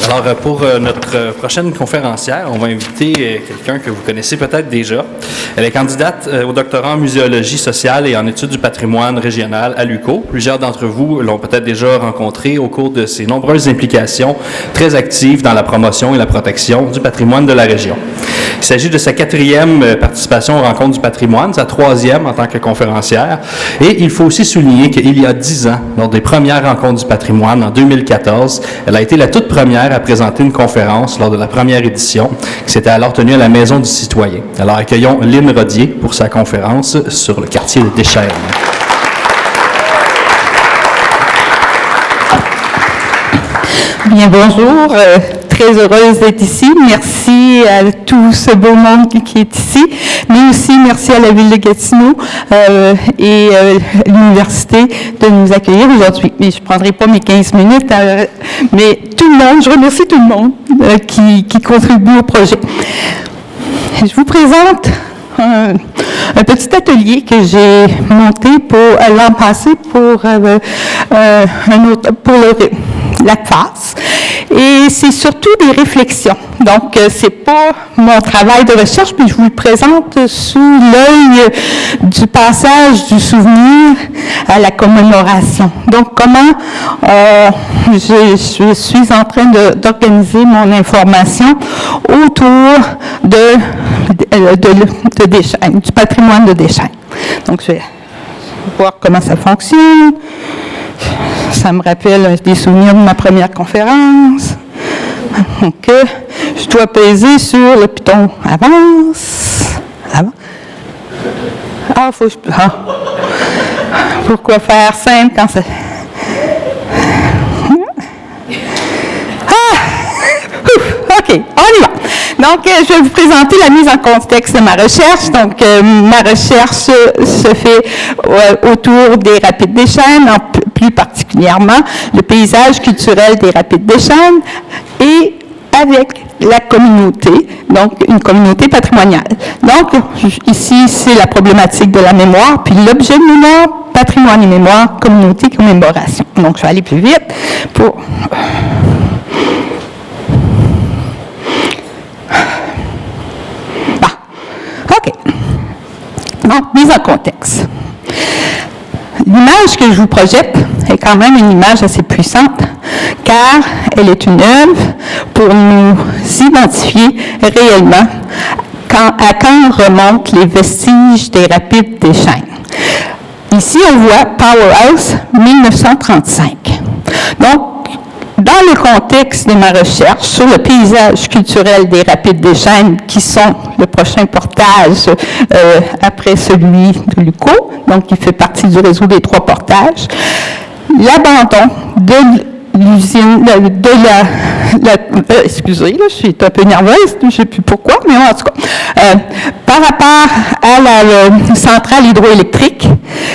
Alors, pour notre prochaine conférencière, on va inviter quelqu'un que vous connaissez peut-être déjà. Elle est candidate au doctorat en muséologie sociale et en études du patrimoine régional à l'UQO. Plusieurs d'entre vous l'ont peut-être déjà rencontrée au cours de ses nombreuses implications très actives dans la promotion et la protection du patrimoine de la région. Il s'agit de sa 4e participation aux Rencontres du patrimoine, sa 3e en tant que conférencière. Et il faut aussi souligner qu'il y a 10 ans, lors des premières Rencontres du patrimoine, en 2014, elle a été la toute première à présenter une conférence lors de la première édition, qui s'était alors tenue à la Maison du Citoyen. Alors accueillons Lynn Rodier pour sa conférence sur le quartier de Deschênes. Bien, bonjour. Très heureuse d'être ici. Merci à tout ce beau monde qui est ici, mais aussi merci à la Ville de Gatineau et l'Université de nous accueillir aujourd'hui. Mais je ne prendrai pas mes 15 minutes, mais tout le monde, je remercie tout le monde qui contribue au projet. Je vous présente un petit atelier que j'ai monté l'an passé pour la FAS. Et c'est surtout des réflexions. Donc, c'est pas mon travail de recherche, mais je vous le présente sous l'œil du passage du souvenir à la commémoration. Donc, comment je suis en train d'organiser mon information autour de Deschênes, du patrimoine de Deschênes. Donc, je vais voir comment ça fonctionne. Ça me rappelle des souvenirs de ma première conférence. Donc, je dois peser sur le piton. Avance. Pourquoi faire simple quand ça... OK, on y va. Donc, je vais vous présenter la mise en contexte de ma recherche. Donc, ma recherche se fait autour des Rapides des Chênes, plus particulièrement le paysage culturel des Rapides des Chênes et avec la communauté, donc une communauté patrimoniale. Donc, ici, c'est la problématique de la mémoire, puis l'objet de mémoire, patrimoine et mémoire, communauté, commémoration. Donc, je vais aller plus vite pour... OK. Donc, mise en contexte. L'image que je vous projette est quand même une image assez puissante, car elle est une œuvre pour nous identifier réellement à quand remontent les vestiges des Rapides des Chênes. Ici, on voit Powerhouse 1935. Donc, dans le contexte de ma recherche sur le paysage culturel des Rapides des Chênes, qui sont le prochain portage après celui de l'UQO, donc qui fait partie du réseau des 3 portages, l'abandon de l'usine, excusez, là, je suis un peu nerveuse, je ne sais plus pourquoi, mais en tout cas, par rapport à la centrale hydroélectrique,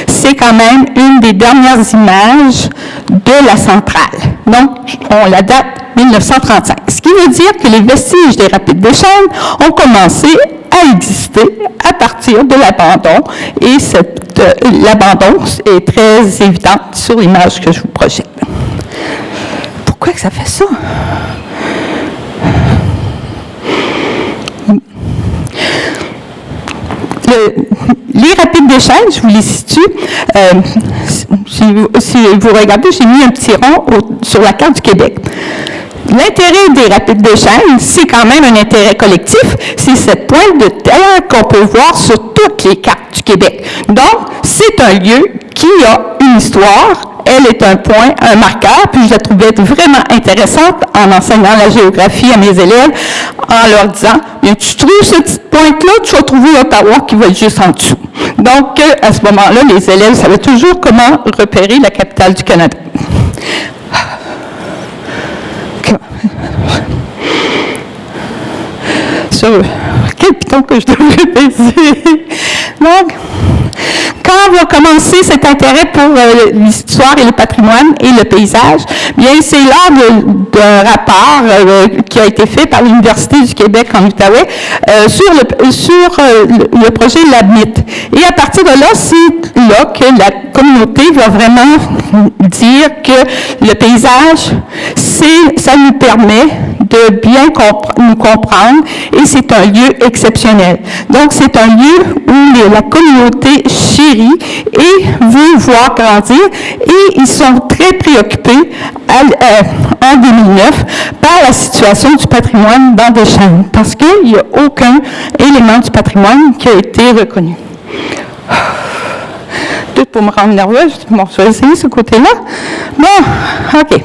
c'est quand même une des dernières images de la centrale. Donc, on la date 1935. Ce qui veut dire que les vestiges des Rapides des Chênes ont commencé à exister à partir de l'abandon, et l'abandon est très évident sur l'image que je vous projette. Pourquoi que ça fait ça? Les Rapides des Chênes, je vous les situe. Si vous regardez, j'ai mis un petit rond sur la carte du Québec. L'intérêt des Rapides des Chênes, c'est quand même un intérêt collectif. C'est cette pointe de terre qu'on peut voir sur toutes les cartes du Québec. Donc, c'est un lieu qui a une histoire. Elle est un point, un marqueur, puis je la trouvais vraiment intéressante en enseignant la géographie à mes élèves, en leur disant, bien, tu trouves cette petite pointe-là, tu vas trouver Ottawa qui va être juste en dessous. Donc, à ce moment-là, les élèves savaient toujours comment repérer la capitale du Canada. Sur quel piton que je devrais baiser? Donc, quand va commencer cet intérêt pour l'histoire et le patrimoine et le paysage? Bien, c'est lors d'un rapport qui a été fait par l'Université du Québec en Outaouais sur le projet LabMIT. Et à partir de là, c'est là que la communauté va vraiment dire que le paysage, ça nous permet de bien nous comprendre et c'est un lieu exceptionnel. Donc, c'est un lieu où la communauté chérit et veut voir grandir et ils sont très préoccupés en 2009 par la situation du patrimoine dans Deschênes parce qu'il n'y a aucun élément du patrimoine qui a été reconnu. Tout pour me rendre nerveuse, bon, je vais essayer ce côté-là. Bon, OK.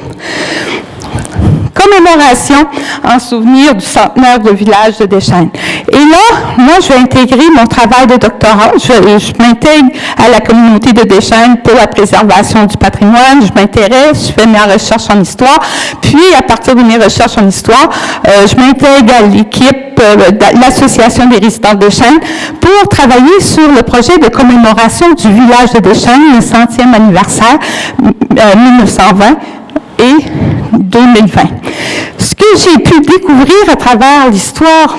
Commémoration en souvenir du centenaire du village de Deschênes. Et là, moi, je vais intégrer mon travail de doctorat. Je m'intègre à la communauté de Deschênes pour la préservation du patrimoine. Je m'intéresse, je fais mes recherches en histoire. Puis, à partir de mes recherches en histoire, je m'intègre à l'équipe de l'Association des résidents de Deschênes pour travailler sur le projet de commémoration du village de Deschênes, le 100e anniversaire 1920 et 2020. Ce que j'ai pu découvrir à travers l'histoire,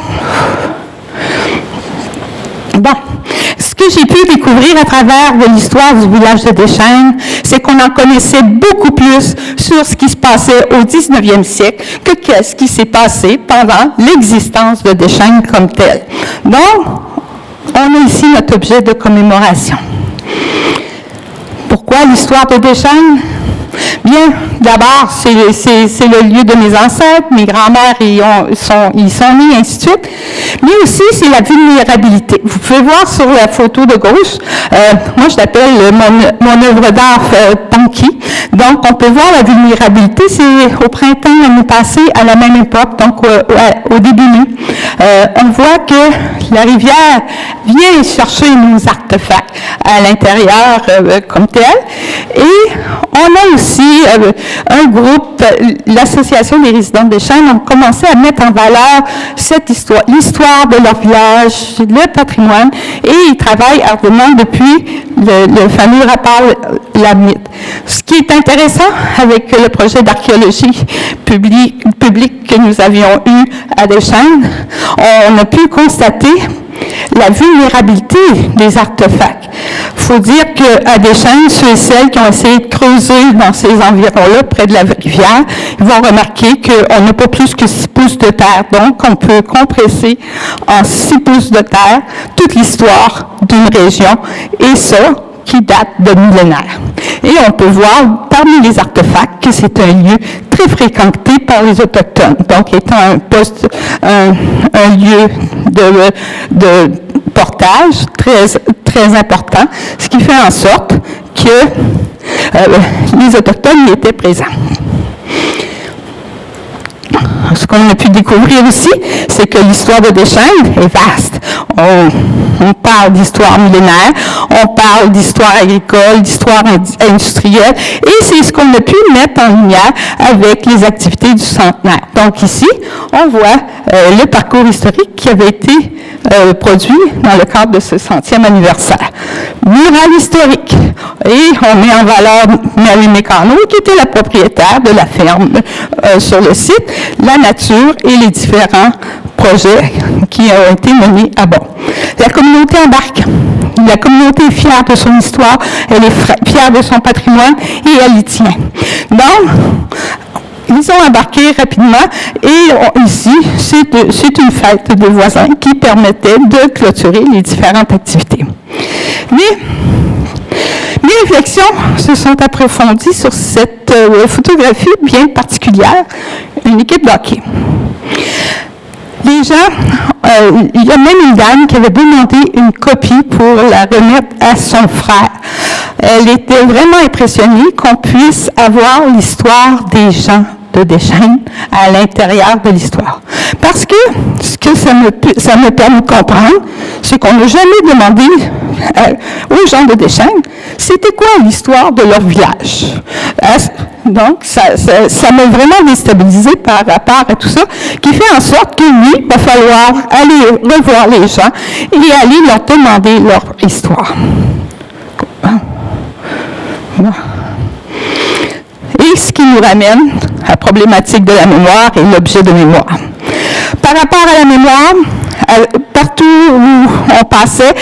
ce que j'ai pu découvrir à travers l'histoire du village de Deschênes, c'est qu'on en connaissait beaucoup plus sur ce qui se passait au 19e siècle que ce qui s'est passé pendant l'existence de Deschênes comme tel. Donc, on a ici notre objet de commémoration. Pourquoi l'histoire de Deschênes? Bien, d'abord, c'est le lieu de mes ancêtres, mes grands-mères y sont nés, ainsi de suite. Mais aussi, c'est la vulnérabilité. Vous pouvez voir sur la photo de gauche, moi je l'appelle mon œuvre d'art Punky. Donc, on peut voir la vulnérabilité, c'est au printemps l'année passée, à la même époque, donc au début mai. On voit que la rivière vient chercher nos artefacts à l'intérieur comme tel. Et on a aussi un groupe, l'Association des résidents de Deschênes, ont commencé à mettre en valeur cette histoire, l'histoire de leur village, le patrimoine, et ils travaillent ardemment depuis le fameux rapport LabMIT. Ce qui est intéressant avec le projet d'archéologie publique que nous avions eu à Deschênes, on a pu constater la vulnérabilité des artefacts. Il faut dire qu'à Deschênes, ceux et celles qui ont essayé de creuser dans ces environs-là, près de la rivière, ils vont remarquer qu'on n'a pas plus que 6 pouces de terre. Donc, on peut compresser en 6 pouces de terre toute l'histoire d'une région, et ça, qui date de millénaires. Et on peut voir parmi les artefacts que c'est un lieu très fréquenté par les Autochtones, donc étant un lieu de portage très important, ce qui fait en sorte que les Autochtones y étaient présents. Ce qu'on a pu découvrir aussi, c'est que l'histoire de Deschênes est vaste. On parle d'histoire millénaire, on parle d'histoire agricole, d'histoire industrielle, et c'est ce qu'on a pu mettre en lumière avec les activités du centenaire. Donc ici, on voit le parcours historique qui avait été produit dans le cadre de ce 100e anniversaire. Mural historique. Et on met en valeur Mary Mécano, qui était la propriétaire de la ferme sur le site, la nature et les différents projets qui ont été menés à bon. La communauté embarque. La communauté est fière de son histoire, elle est fière de son patrimoine et elle y tient. Donc, ils ont embarqué rapidement et ici, c'est une fête de voisins qui permettait de clôturer les différentes activités. Mais mes réflexions se sont approfondies sur cette photographie bien particulière, une équipe de hockey. Les gens, il y a même une dame qui avait demandé une copie pour la remettre à son frère. Elle était vraiment impressionnée qu'on puisse avoir l'histoire des gens de Deschênes à l'intérieur de l'histoire. Parce que ce que ça me permet de comprendre, c'est qu'on n'a jamais demandé aux gens de Deschênes, c'était quoi l'histoire de leur village. Donc, ça m'a vraiment déstabilisé par rapport à tout ça, qui fait en sorte que oui, il va falloir aller revoir les gens et aller leur demander leur histoire. Et ce qui nous ramène à la problématique de la mémoire et l'objet de mémoire. Par rapport à la mémoire, partout où on passait,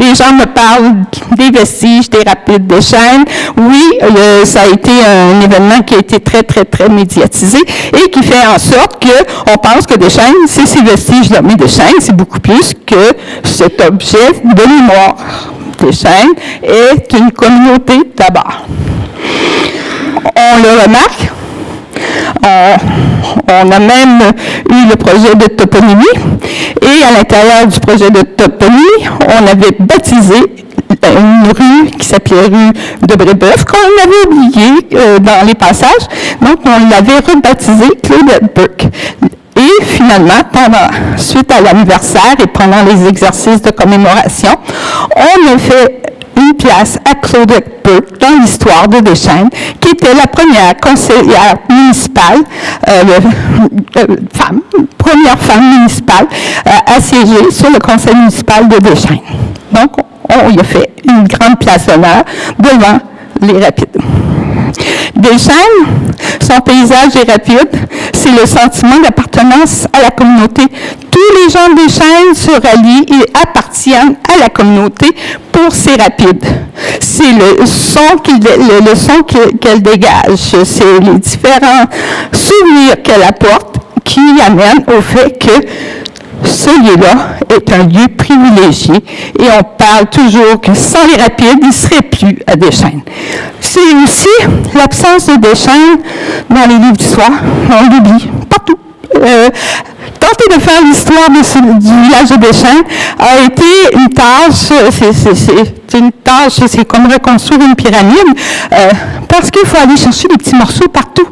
les gens me parlent des vestiges, des rapides des Chênes. Oui, ça a été un événement qui a été très, très, très médiatisé et qui fait en sorte qu'on pense que des Chênes, c'est ces vestiges-là. Mais des Chênes, c'est beaucoup plus que cet objet de mémoire. Des Chênes est une communauté d'abord. On le remarque. On a même eu le projet de toponymie et à l'intérieur du projet de toponymie, on avait baptisé une rue qui s'appelait rue de Brébeuf, qu'on avait oublié dans les passages. Donc, on l'avait rebaptisé Claudette Burke. Et finalement, suite à l'anniversaire et pendant les exercices de commémoration, on a fait une place à Claudette Burke dans l'histoire de Deschênes, qui était la première conseillère municipale, première femme municipale à siéger sur le conseil municipal de Deschênes. Donc, on y a fait une grande place d'honneur devant les rapides. Deschênes, son paysage est rapide, c'est le sentiment d'appartenance à la communauté. Tous les gens de Deschênes se rallient et appartiennent à la communauté pour ces rapides. C'est le son qu'elle dégage, c'est les différents souvenirs qu'elle apporte qui amènent au fait que ce lieu-là est un lieu privilégié et on parle toujours que sans les rapides, il ne serait plus à Deschênes. C'est aussi l'absence de Deschênes dans les livres d'histoire. On l'oublie partout. Tenter de faire l'histoire du village de Deschênes a été une tâche, c'est comme reconstruire une pyramide, parce qu'il faut aller chercher des petits morceaux partout.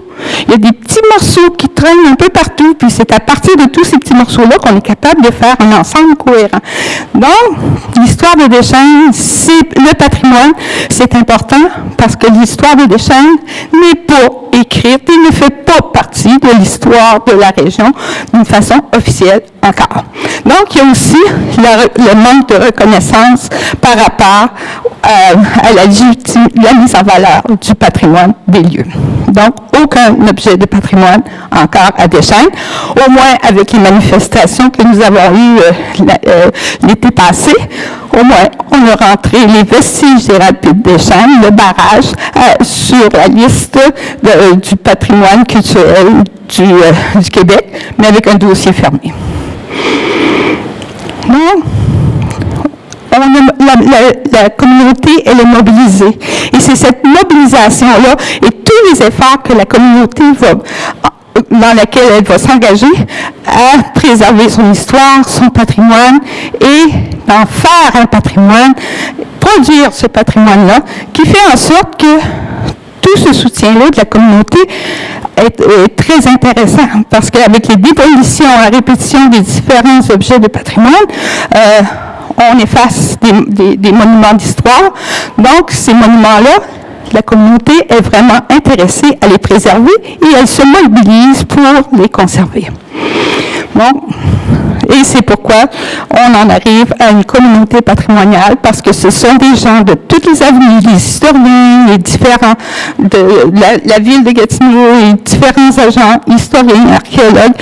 Il y a des petits morceaux qui traînent un peu partout, puis c'est à partir de tous ces petits morceaux-là qu'on est capable de faire un ensemble cohérent. Donc, l'histoire de Deschênes, c'est le patrimoine, c'est important parce que l'histoire de Deschênes n'est pas écrite et ne fait pas partie de l'histoire de la région d'une façon officielle encore. Donc, il y a aussi le manque de reconnaissance par rapport à la mise en valeur du patrimoine des lieux. Donc, aucun objet de patrimoine encore à Deschênes, au moins avec les manifestations que nous avons eues l'été passé. Au moins, on a rentré les vestiges des rapides Deschênes, le barrage, sur la liste du patrimoine culturel du Québec, mais avec un dossier fermé. Donc, la communauté, elle est mobilisée. Et c'est cette mobilisation-là et tous les efforts que la communauté dans laquelle elle va s'engager à préserver son histoire, son patrimoine et d'en faire un patrimoine, produire ce patrimoine-là, qui fait en sorte que tout ce soutien-là de la communauté est très intéressant parce qu'avec les démolitions à répétition des différents objets de patrimoine, on efface des monuments d'histoire. Donc, ces monuments-là, la communauté est vraiment intéressée à les préserver et elle se mobilise pour les conserver. Bon. Et c'est pourquoi on en arrive à une communauté patrimoniale, parce que ce sont des gens de toutes les avenues, les historiens, les différents de la ville de Gatineau, et différents agents, historiens, archéologues,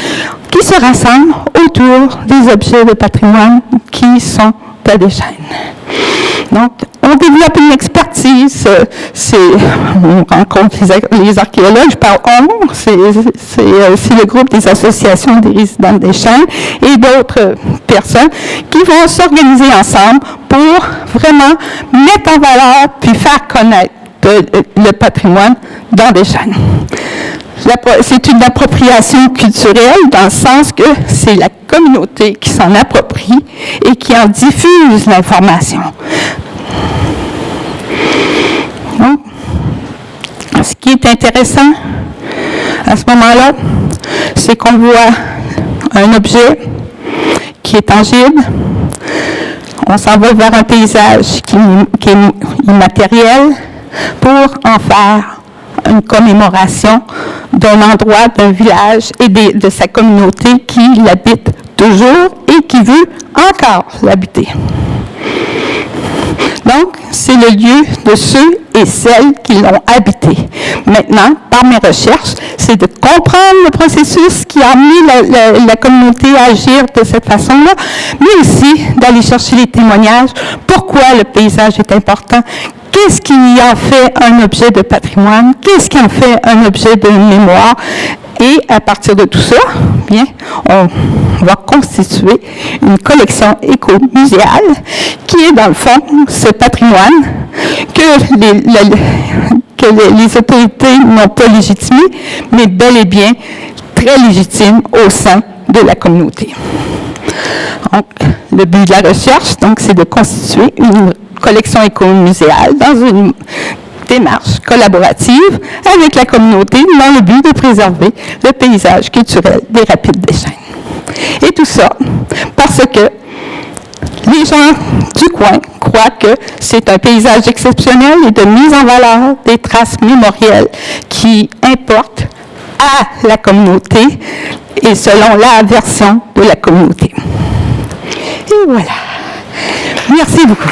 qui se rassemblent autour des objets de patrimoine qui sont à Deschênes. Donc, on développe une expertise, on rencontre les archéologues, je parle c'est le groupe des associations des résidents de Deschênes et d'autres personnes qui vont s'organiser ensemble pour vraiment mettre en valeur puis faire connaître le patrimoine dans Deschênes. C'est une appropriation culturelle dans le sens que c'est la communauté qui s'en approprie et qui en diffuse l'information. Donc, ce qui est intéressant à ce moment-là, c'est qu'on voit un objet qui est tangible. On s'en va vers un paysage qui est immatériel pour en faire une commémoration d'un endroit, d'un village et de sa communauté qui l'habite toujours et qui veut encore l'habiter. Donc, c'est le lieu de ceux et celles qui l'ont habité. Maintenant, par mes recherches, c'est de comprendre le processus qui a amené la communauté à agir de cette façon-là, mais aussi d'aller chercher les témoignages, pourquoi le paysage est important, qu'est-ce qui en fait un objet de patrimoine, qu'est-ce qui en fait un objet de mémoire. Et à partir de tout ça, bien, on va constituer une collection éco-muséale qui est dans le fond ce patrimoine que les autorités n'ont pas légitimé, mais bel et bien très légitime au sein de la communauté. Donc, le but de la recherche, donc, c'est de constituer une collection éco-muséale dans une démarche collaborative avec la communauté dans le but de préserver le paysage culturel des Rapides des Chênes. Et tout ça parce que les gens du coin croient que c'est un paysage exceptionnel et de mise en valeur des traces mémorielles qui importent à la communauté et selon la version de la communauté. Et voilà. Merci beaucoup.